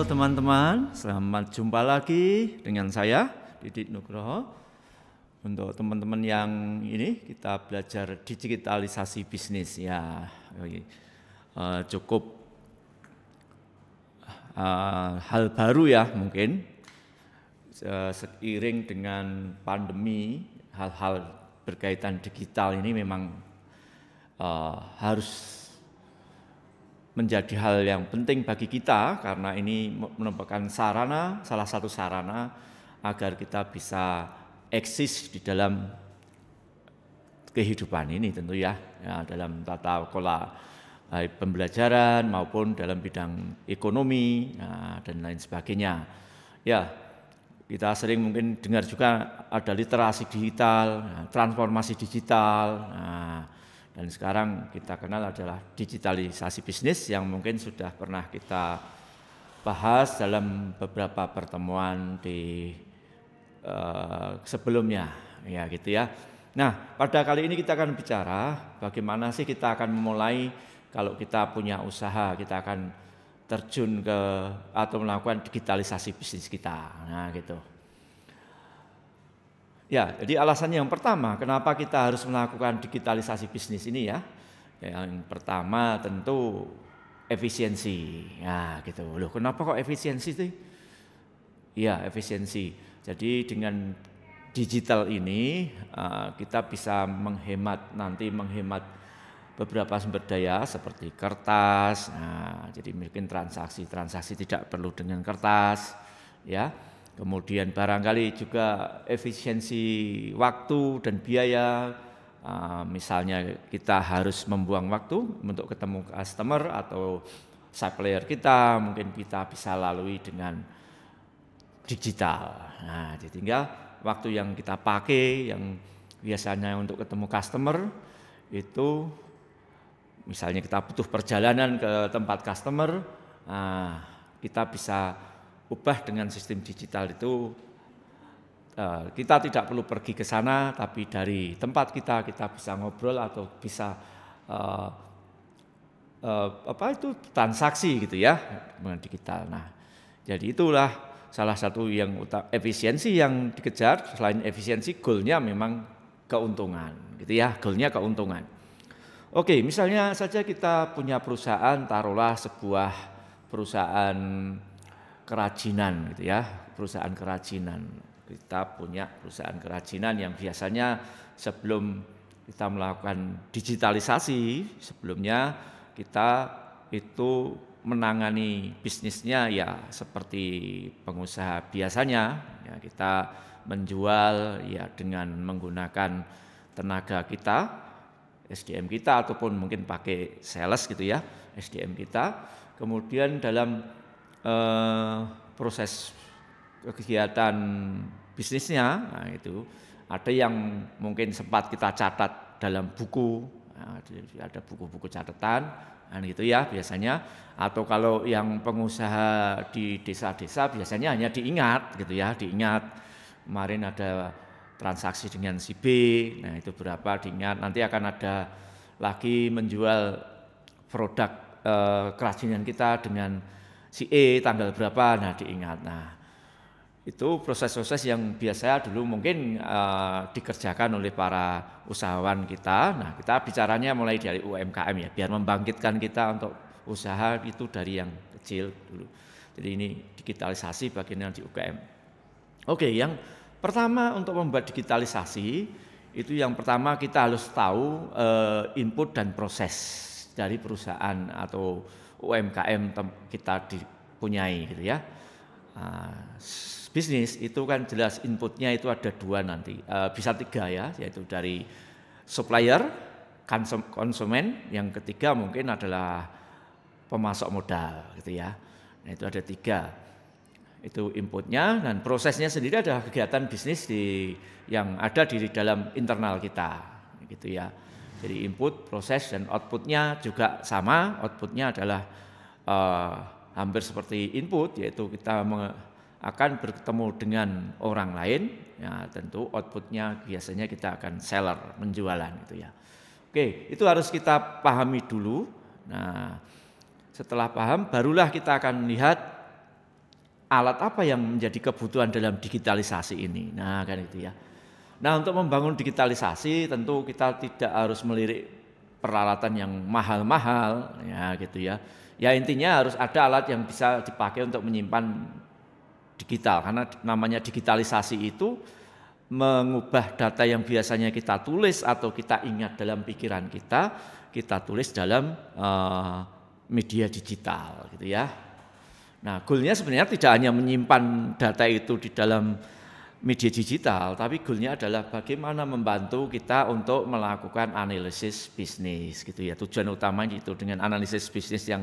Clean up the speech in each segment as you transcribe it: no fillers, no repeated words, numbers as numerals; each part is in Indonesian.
teman-teman, selamat jumpa lagi dengan saya Didik Nugroho. Untuk teman-teman yang ini kita belajar digitalisasi bisnis ya, cukup hal baru ya mungkin seiring dengan pandemi, hal-hal berkaitan digital ini memang harus menjadi hal yang penting bagi kita karena ini merupakan salah satu sarana agar kita bisa eksis di dalam kehidupan ini tentu ya dalam tata kelola baik pembelajaran maupun dalam bidang ekonomi dan lain sebagainya. Ya, kita sering mungkin dengar juga ada literasi digital, transformasi digital. Dan sekarang kita kenal adalah digitalisasi bisnis yang mungkin sudah pernah kita bahas dalam beberapa pertemuan di sebelumnya, ya gitu ya. Nah, pada kali ini kita akan bicara bagaimana sih kita akan memulai kalau kita punya usaha, kita akan terjun ke atau melakukan digitalisasi bisnis kita. Nah, gitu. Ya, jadi alasan yang pertama kenapa kita harus melakukan digitalisasi bisnis ini ya. Yang pertama tentu efisiensi. Ya, gitu. Loh, kenapa kok efisiensi sih? Ya, efisiensi. Jadi dengan digital ini kita bisa menghemat beberapa sumber daya seperti kertas. Nah, jadi mungkin transaksi tidak perlu dengan kertas, ya. Kemudian barangkali juga efisiensi waktu dan biaya, misalnya kita harus membuang waktu untuk ketemu customer atau supplier kita, mungkin kita bisa lalui dengan digital. Nah, jadi tinggal waktu yang kita pakai yang biasanya untuk ketemu customer itu, misalnya kita butuh perjalanan ke tempat customer, kita bisa ubah dengan sistem digital itu. Kita tidak perlu pergi ke sana, tapi dari tempat kita bisa ngobrol atau bisa transaksi gitu ya dengan digital. Nah, jadi itulah salah satu yang efisiensi yang dikejar. Selain efisiensi, goalnya memang keuntungan, gitu ya. Goalnya keuntungan. Oke, misalnya saja kita punya perusahaan, taruhlah sebuah perusahaan kerajinan gitu ya, perusahaan kerajinan. Kita punya perusahaan kerajinan yang biasanya sebelum kita melakukan digitalisasi, sebelumnya kita itu menangani bisnisnya ya seperti pengusaha biasanya, ya kita menjual ya dengan menggunakan tenaga kita, SDM kita ataupun mungkin pakai sales gitu ya, SDM kita. Kemudian dalam proses kegiatan bisnisnya, nah itu ada yang mungkin sempat kita catat dalam buku, ada buku-buku catatan, nah gitu ya biasanya. Atau kalau yang pengusaha di desa-desa biasanya hanya diingat gitu ya, diingat kemarin ada transaksi dengan si B, nah itu berapa diingat. Nanti akan ada lagi menjual produk kerajinan kita dengan si E tanggal berapa, nah diingat. Nah itu proses-proses yang biasa dulu mungkin dikerjakan oleh para usahawan kita. Nah kita bicaranya mulai dari UMKM ya, biar membangkitkan kita untuk usaha itu dari yang kecil dulu. Jadi ini digitalisasi bagian di UMKM. Oke, yang pertama untuk membuat digitalisasi itu yang pertama kita harus tahu input dan proses dari perusahaan atau UMKM kita dipunyai gitu ya. Bisnis itu kan jelas inputnya itu ada dua nanti, bisa tiga ya, yaitu dari supplier, konsumen, yang ketiga mungkin adalah pemasok modal gitu ya. Nah itu ada tiga, itu inputnya, dan prosesnya sendiri adalah kegiatan bisnis yang ada di dalam internal kita gitu ya. Jadi input, proses, dan outputnya juga sama. Outputnya adalah hampir seperti input, yaitu kita akan bertemu dengan orang lain. Ya, tentu outputnya biasanya kita akan seller, menjualan gitu ya. Oke, itu harus kita pahami dulu. Nah, setelah paham, barulah kita akan lihat alat apa yang menjadi kebutuhan dalam digitalisasi ini. Nah, kan itu ya. Nah, untuk membangun digitalisasi tentu kita tidak harus melirik peralatan yang mahal-mahal ya gitu ya. Ya intinya harus ada alat yang bisa dipakai untuk menyimpan digital, karena namanya digitalisasi itu mengubah data yang biasanya kita tulis atau kita ingat dalam pikiran kita tulis dalam media digital gitu ya. Nah, goalnya sebenarnya tidak hanya menyimpan data itu di dalam media digital, tapi goalnya adalah bagaimana membantu kita untuk melakukan analisis bisnis gitu ya. Tujuan utamanya itu dengan analisis bisnis yang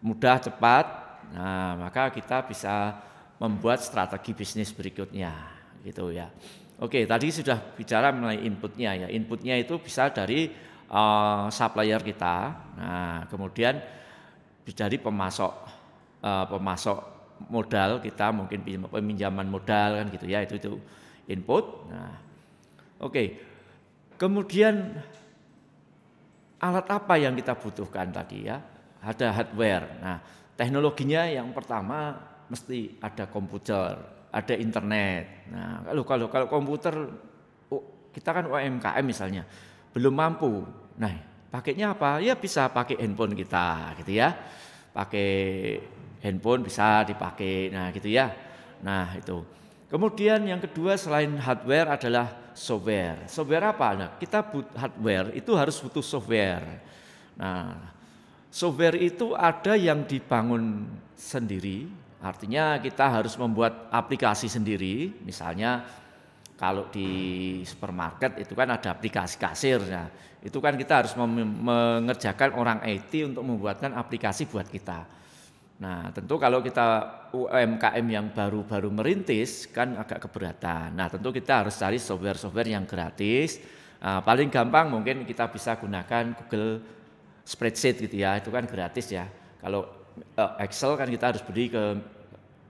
mudah, cepat, nah maka kita bisa membuat strategi bisnis berikutnya gitu ya. Oke, tadi sudah bicara mengenai inputnya ya. Inputnya itu bisa dari supplier kita, nah kemudian dari pemasok modal kita, mungkin peminjaman modal kan gitu ya, itu input. Nah, oke. Kemudian alat apa yang kita butuhkan tadi ya? Ada hardware. Nah, teknologinya yang pertama mesti ada komputer, ada internet. Nah, kalau komputer kita kan UMKM misalnya belum mampu. Nah, pakainya apa? Ya bisa pakai handphone kita gitu ya. Pakai handphone bisa dipakai, nah gitu ya. Nah itu. Kemudian yang kedua selain hardware adalah software. Software apa? Nah kita hardware itu harus butuh software. Nah software itu ada yang dibangun sendiri, artinya kita harus membuat aplikasi sendiri. Misalnya kalau di supermarket itu kan ada aplikasi kasir, nah itu kan kita harus mengerjakan orang IT untuk membuatkan aplikasi buat kita. Nah tentu kalau kita UMKM yang baru-baru merintis kan agak keberatan. Nah tentu kita harus cari software-software yang gratis. Nah, paling gampang mungkin kita bisa gunakan Google Spreadsheet gitu ya, itu kan gratis ya. Kalau Excel kan kita harus beli ke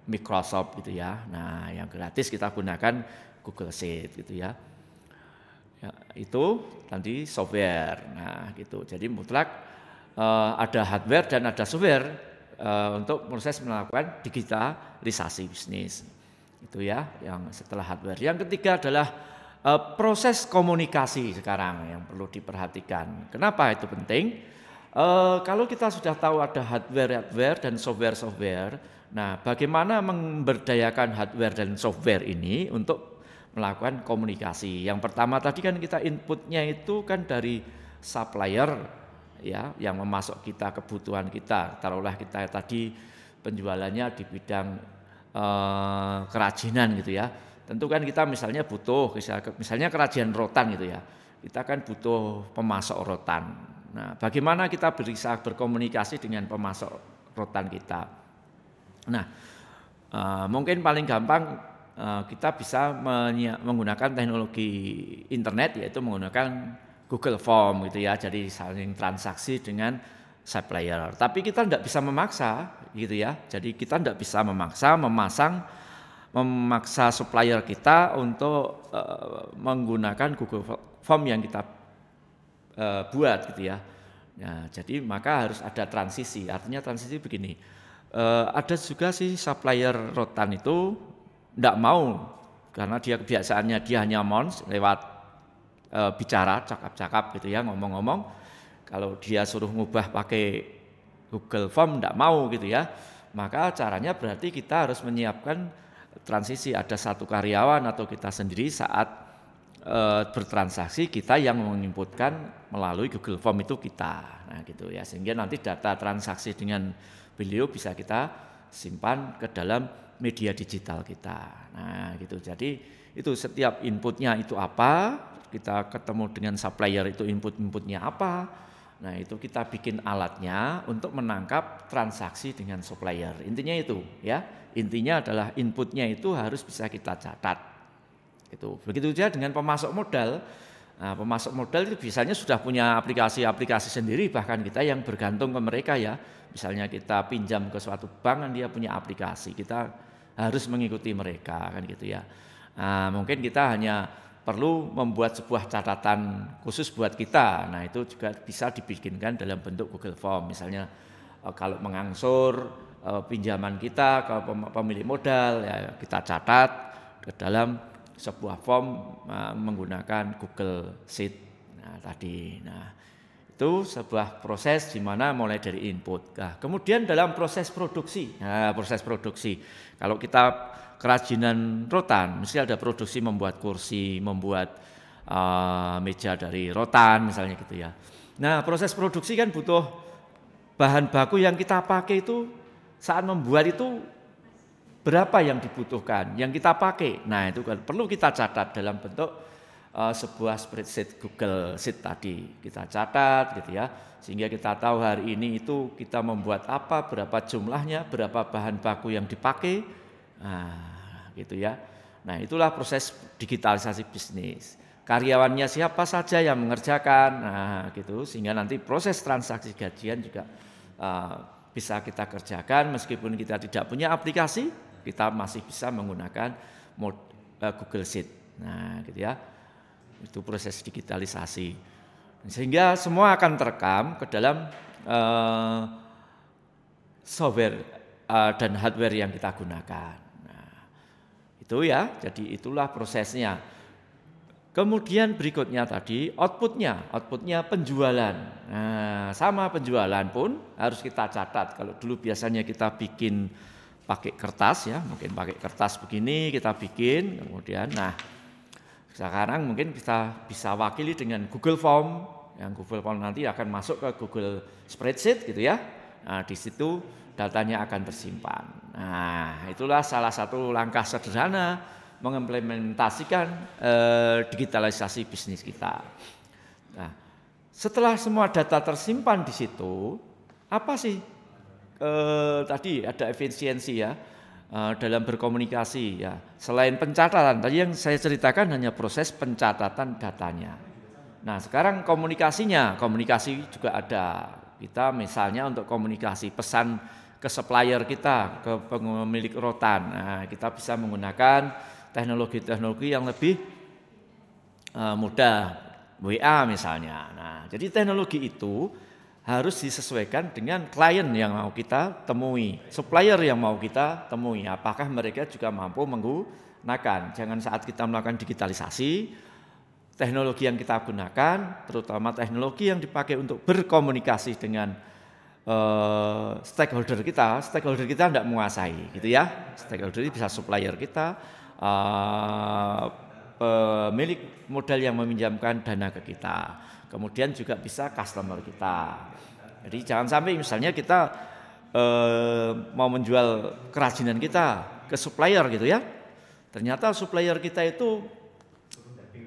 Microsoft gitu ya. Nah yang gratis kita gunakan Google Sheet gitu ya. Ya itu tadi software. Nah gitu. Jadi mutlak ada hardware dan ada software. Untuk proses melakukan digitalisasi bisnis itu ya, yang setelah hardware. Yang ketiga adalah proses komunikasi sekarang yang perlu diperhatikan. Kenapa itu penting? Kalau kita sudah tahu ada hardware dan software, nah bagaimana memberdayakan hardware dan software ini untuk melakukan komunikasi. Yang pertama tadi kan kita inputnya itu kan dari supplier ya, yang memasok kita kebutuhan kita. Taruhlah kita tadi penjualannya di bidang kerajinan gitu ya. Tentu kan kita misalnya butuh, misalnya kerajinan rotan gitu ya. Kita kan butuh pemasok rotan. Nah, bagaimana kita bisa berkomunikasi dengan pemasok rotan kita? Nah, mungkin paling gampang kita bisa menggunakan teknologi internet, yaitu menggunakan Google Form gitu ya, jadi saling transaksi dengan supplier. Tapi kita tidak bisa memaksa gitu ya, jadi kita tidak bisa memaksa supplier kita untuk menggunakan Google Form yang kita buat gitu ya. Nah, jadi maka harus ada transisi. Artinya transisi begini, ada juga sih supplier rotan itu tidak mau, karena dia kebiasaannya dia hanya lewat bicara, cakap-cakap gitu ya, ngomong-ngomong. Kalau dia suruh ngubah pakai Google Form tidak mau gitu ya. Maka caranya berarti kita harus menyiapkan transisi, ada satu karyawan atau kita sendiri saat bertransaksi, kita yang menginputkan melalui Google Form itu kita. Nah gitu ya, sehingga nanti data transaksi dengan beliau bisa kita simpan ke dalam media digital kita. Nah gitu, jadi itu setiap inputnya itu apa, kita ketemu dengan supplier itu inputnya apa. Nah itu kita bikin alatnya untuk menangkap transaksi dengan supplier. Intinya itu ya, intinya adalah inputnya itu harus bisa kita catat. Itu begitu juga dengan pemasok modal. Nah, pemasok modal itu biasanya sudah punya aplikasi-aplikasi sendiri, bahkan kita yang bergantung ke mereka ya. Misalnya kita pinjam ke suatu bank kan dia punya aplikasi, kita harus mengikuti mereka kan gitu ya. Nah, mungkin kita hanya perlu membuat sebuah catatan khusus buat kita. Nah itu juga bisa dibikinkan dalam bentuk Google Form. Misalnya kalau mengangsur pinjaman kita ke pemilik modal, ya kita catat ke dalam sebuah form menggunakan Google Sheet. Nah, tadi. Nah, itu sebuah proses di mana mulai dari input. Nah, kemudian dalam proses produksi. Nah, proses produksi. Kalau kita kerajinan rotan, mesti ada produksi membuat kursi, membuat meja dari rotan misalnya gitu ya. Nah, proses produksi kan butuh bahan baku yang kita pakai itu saat membuat itu berapa yang dibutuhkan, yang kita pakai. Nah, itu kan perlu kita catat dalam bentuk sebuah spreadsheet Google Sheet tadi. Kita catat gitu ya, sehingga kita tahu hari ini itu kita membuat apa, berapa jumlahnya, berapa bahan baku yang dipakai. Nah, gitu ya. Nah, itulah proses digitalisasi bisnis. Karyawannya siapa saja yang mengerjakan, nah gitu, sehingga nanti proses transaksi gajian juga bisa kita kerjakan meskipun kita tidak punya aplikasi, kita masih bisa menggunakan Google Sheet. Nah, gitu ya. Itu proses digitalisasi. Sehingga semua akan terekam ke dalam software dan hardware yang kita gunakan. Nah, itu ya, jadi itulah prosesnya. Kemudian berikutnya tadi outputnya penjualan. Nah, sama penjualan pun harus kita catat. Kalau dulu biasanya kita bikin pakai kertas ya, mungkin pakai kertas begini kita bikin, kemudian nah sekarang mungkin kita bisa wakili dengan Google Form, yang Google Form nanti akan masuk ke Google Spreadsheet gitu ya. Nah, di situ datanya akan tersimpan. Nah, itulah salah satu langkah sederhana mengimplementasikan digitalisasi bisnis kita. Nah, setelah semua data tersimpan di situ, apa sih tadi ada efisiensi ya dalam berkomunikasi ya. Selain pencatatan, tadi yang saya ceritakan hanya proses pencatatan datanya. Nah, sekarang komunikasi juga ada. Kita misalnya untuk komunikasi pesan ke supplier kita, ke pemilik rotan. Nah, kita bisa menggunakan teknologi-teknologi yang lebih mudah, WA misalnya. Nah, jadi teknologi itu harus disesuaikan dengan klien yang mau kita temui, supplier yang mau kita temui. Apakah mereka juga mampu menggunakan? Jangan saat kita melakukan digitalisasi, teknologi yang kita gunakan, terutama teknologi yang dipakai untuk berkomunikasi dengan stakeholder kita tidak menguasai, gitu ya. Stakeholder itu bisa supplier kita, pemilik modal yang meminjamkan dana ke kita, kemudian juga bisa customer kita. Jadi jangan sampai misalnya kita mau menjual kerajinan kita ke supplier gitu ya, ternyata supplier kita itu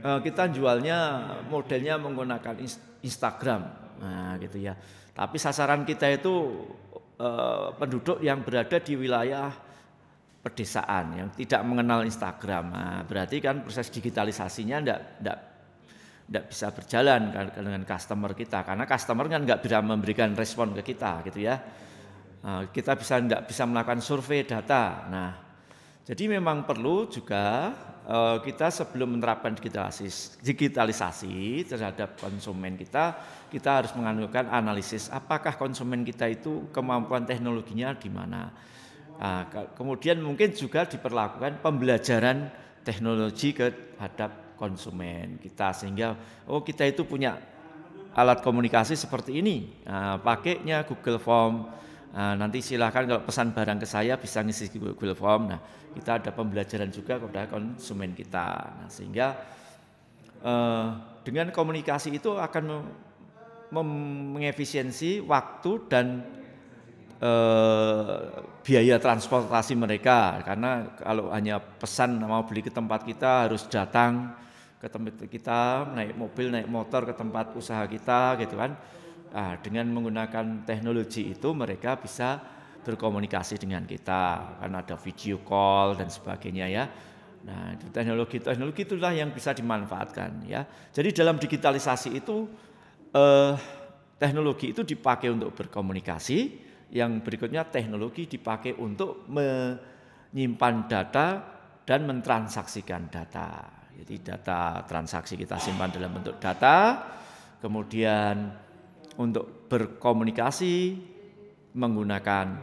kita jualnya modelnya menggunakan Instagram, nah gitu ya. Tapi sasaran kita itu penduduk yang berada di wilayah pedesaan yang tidak mengenal Instagram. Nah, berarti kan proses digitalisasinya tidak bisa berjalan dengan customer kita, karena customer kan nggak bisa memberikan respon ke kita gitu ya. Nah, kita tidak bisa melakukan survei data. Nah, jadi memang perlu juga kita sebelum menerapkan digitalisasi terhadap konsumen kita harus menganukan analisis apakah konsumen kita itu kemampuan teknologinya di mana. Nah, kemudian mungkin juga diperlakukan pembelajaran teknologi terhadap konsumen kita, sehingga kita itu punya alat komunikasi seperti ini, pakainya Google Form. Nanti silakan kalau pesan barang ke saya bisa ngisi Google Form. Nah, kita ada pembelajaran juga kepada konsumen kita. Nah, sehingga dengan komunikasi itu akan mengefisiensi waktu dan biaya transportasi mereka, karena kalau hanya pesan mau beli ke tempat kita harus datang ke tempat kita, naik mobil, naik motor ke tempat usaha kita gitu kan. Nah, dengan menggunakan teknologi itu mereka bisa berkomunikasi dengan kita, karena ada video call dan sebagainya ya. Nah, teknologi itulah yang bisa dimanfaatkan ya. Jadi dalam digitalisasi itu teknologi itu dipakai untuk berkomunikasi. Yang berikutnya teknologi dipakai untuk menyimpan data dan mentransaksikan data. Jadi data transaksi kita simpan dalam bentuk data, kemudian untuk berkomunikasi menggunakan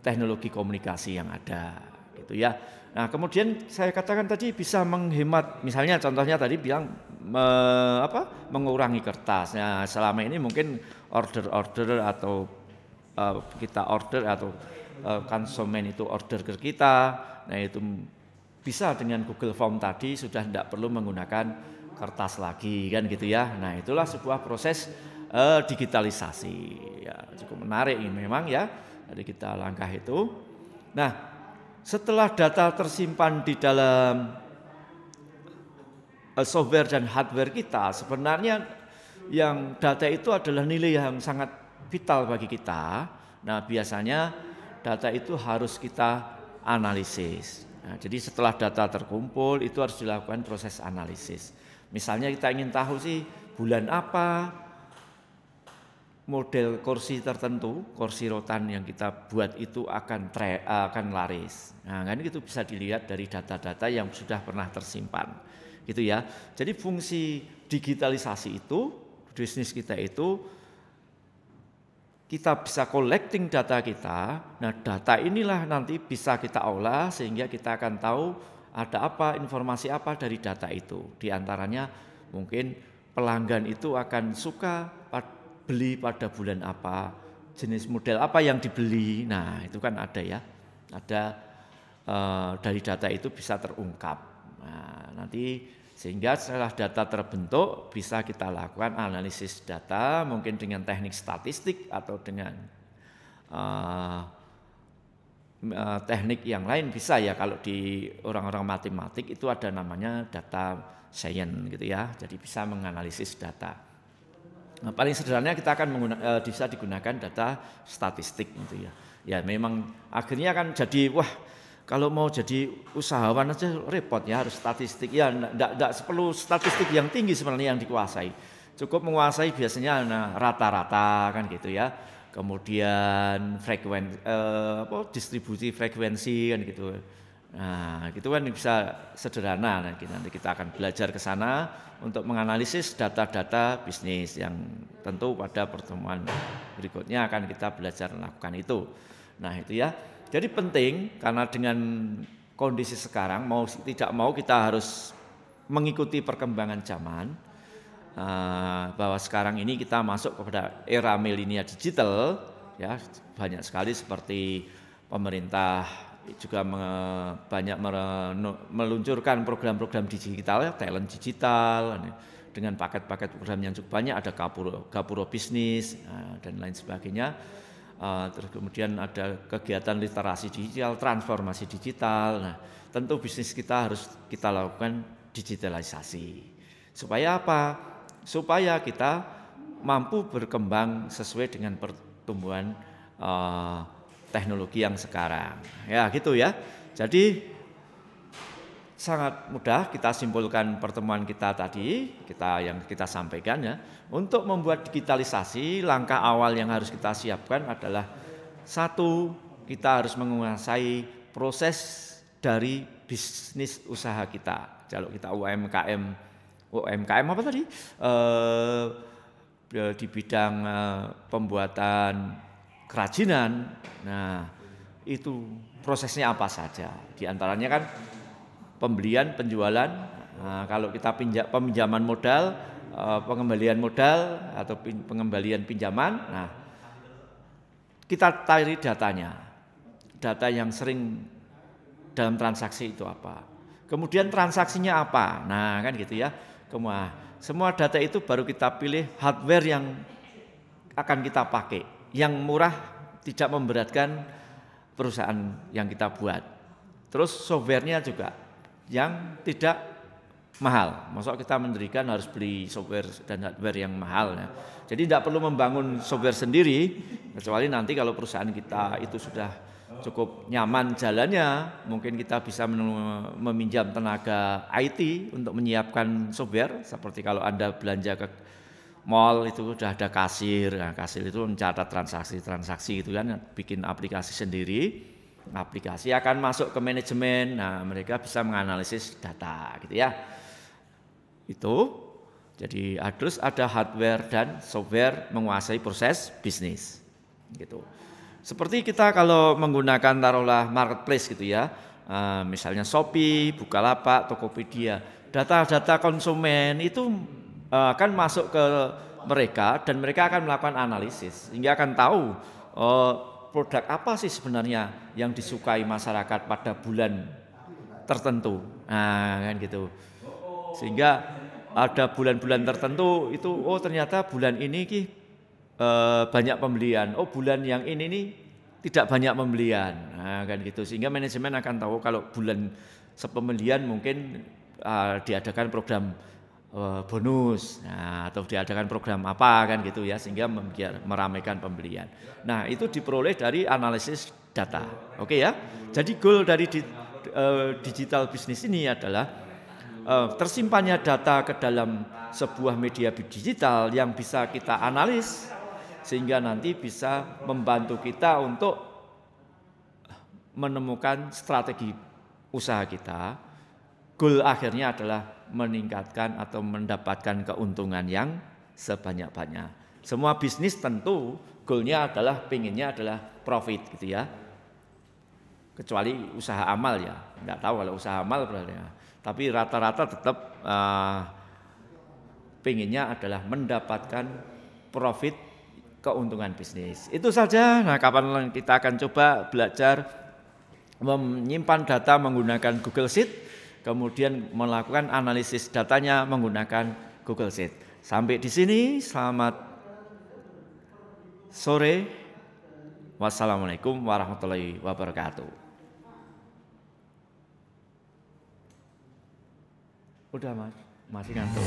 teknologi komunikasi yang ada gitu ya. Nah, kemudian saya katakan tadi bisa menghemat, misalnya contohnya tadi bilang mengurangi kertas. Nah, selama ini mungkin order atau kita order atau konsumen itu order ke kita. Nah, itu bisa dengan Google Form tadi sudah tidak perlu menggunakan kertas lagi kan gitu ya. Nah, itulah sebuah proses digitalisasi. Ya, cukup menarik ini memang ya dari kita langkah itu. Nah, setelah data tersimpan di dalam software dan hardware kita, sebenarnya yang data itu adalah nilai yang sangat vital bagi kita. Nah, biasanya data itu harus kita analisis. Nah, jadi setelah data terkumpul itu harus dilakukan proses analisis. Misalnya kita ingin tahu sih bulan apa model kursi tertentu, kursi rotan yang kita buat itu akan laris. Nah, kan itu bisa dilihat dari data-data yang sudah pernah tersimpan. Gitu ya. Jadi fungsi digitalisasi itu, bisnis kita itu kita bisa collecting data kita. Nah, data inilah nanti bisa kita olah sehingga kita akan tahu ada apa, informasi apa dari data itu. Di antaranya mungkin pelanggan itu akan suka beli pada bulan apa, jenis model apa yang dibeli. Nah, itu kan ada ya. Ada dari data itu bisa terungkap. Nah, nanti sehingga setelah data terbentuk bisa kita lakukan analisis data mungkin dengan teknik statistik atau dengan teknik yang lain bisa ya. Kalau di orang-orang matematik itu ada namanya data science gitu ya. Jadi bisa menganalisis data. Nah, paling sederhananya kita akan bisa digunakan data statistik gitu ya. Ya memang akhirnya kan jadi kalau mau jadi usahawan aja repot ya, harus statistik. Ya enggak perlu statistik yang tinggi sebenarnya yang dikuasai. Cukup menguasai biasanya rata-rata kan gitu ya. Kemudian distribusi frekuensi kan gitu. Nah, itu kan bisa sederhana. Nanti kita akan belajar ke sana untuk menganalisis data-data bisnis yang tentu pada pertemuan berikutnya akan kita belajar melakukan itu. Nah, itu ya. Jadi penting karena dengan kondisi sekarang mau tidak mau kita harus mengikuti perkembangan zaman. Bahwa sekarang ini kita masuk kepada era milenial digital ya, banyak sekali seperti pemerintah juga banyak meluncurkan program-program digital, talent digital dengan paket-paket program yang cukup banyak, ada Gapuro bisnis dan lain sebagainya. Terus kemudian ada kegiatan literasi digital, transformasi digital. Nah, tentu bisnis kita harus kita lakukan digitalisasi. Supaya apa? Supaya kita mampu berkembang sesuai dengan pertumbuhan teknologi yang sekarang. Ya, gitu ya. Jadi sangat mudah kita simpulkan pertemuan kita tadi, yang kita sampaikan ya. Untuk membuat digitalisasi, langkah awal yang harus kita siapkan adalah satu, kita harus menguasai proses dari bisnis usaha kita. Kalau kita UMKM apa tadi? Di bidang pembuatan kerajinan. Nah, itu prosesnya apa saja? Di antaranya kan pembelian, penjualan. Nah, kalau kita peminjaman modal, pengembalian modal atau pengembalian pinjaman. Nah, kita cari datanya. Data yang sering dalam transaksi itu apa? Kemudian transaksinya apa? Nah, kan gitu ya. Semua data itu baru kita pilih hardware yang akan kita pakai, yang murah, tidak memberatkan perusahaan yang kita buat. Terus softwarenya juga yang tidak mahal. Maksudnya kita mendirikan harus beli software dan hardware yang mahal ya. Jadi tidak perlu membangun software sendiri, kecuali nanti kalau perusahaan kita itu sudah cukup nyaman jalannya, mungkin kita bisa meminjam tenaga IT untuk menyiapkan software. Seperti kalau Anda belanja ke mall itu sudah ada kasir. Nah, kasir itu mencatat transaksi itu kan, bikin aplikasi sendiri. Aplikasi akan masuk ke manajemen. Nah, mereka bisa menganalisis data gitu ya. Itu jadi harus ada hardware dan software menguasai proses bisnis gitu. Seperti kita kalau menggunakan taruhlah marketplace gitu ya, misalnya Shopee, Bukalapak, Tokopedia, data-data konsumen itu akan masuk ke mereka dan mereka akan melakukan analisis sehingga akan tahu produk apa sih sebenarnya yang disukai masyarakat pada bulan tertentu, kan gitu. Sehingga ada bulan-bulan tertentu itu, oh ternyata bulan ini banyak pembelian, oh bulan yang ini nih tidak banyak pembelian, kan gitu. Sehingga manajemen akan tahu kalau bulan sepembelian mungkin diadakan program bonus, atau diadakan program apa kan gitu ya, sehingga meramaikan pembelian. Nah itu diperoleh dari analisis data, oke ya. Jadi goal dari digital bisnis ini adalah tersimpannya data ke dalam sebuah media digital yang bisa kita analis sehingga nanti bisa membantu kita untuk menemukan strategi usaha kita. Goal akhirnya adalah meningkatkan atau mendapatkan keuntungan yang sebanyak-banyak. Semua bisnis tentu goalnya adalah pinginnya adalah profit gitu ya. Kecuali usaha amal ya, nggak tahu kalau usaha amal berarti. Tapi rata-rata tetap pinginnya adalah mendapatkan profit, keuntungan bisnis. Itu saja. Nah, kapan kita akan coba belajar menyimpan data menggunakan Google Sheet, kemudian melakukan analisis datanya menggunakan Google Sheet. Sampai di sini, selamat sore. Wassalamualaikum warahmatullahi wabarakatuh. Udah mas, masih ngantuk.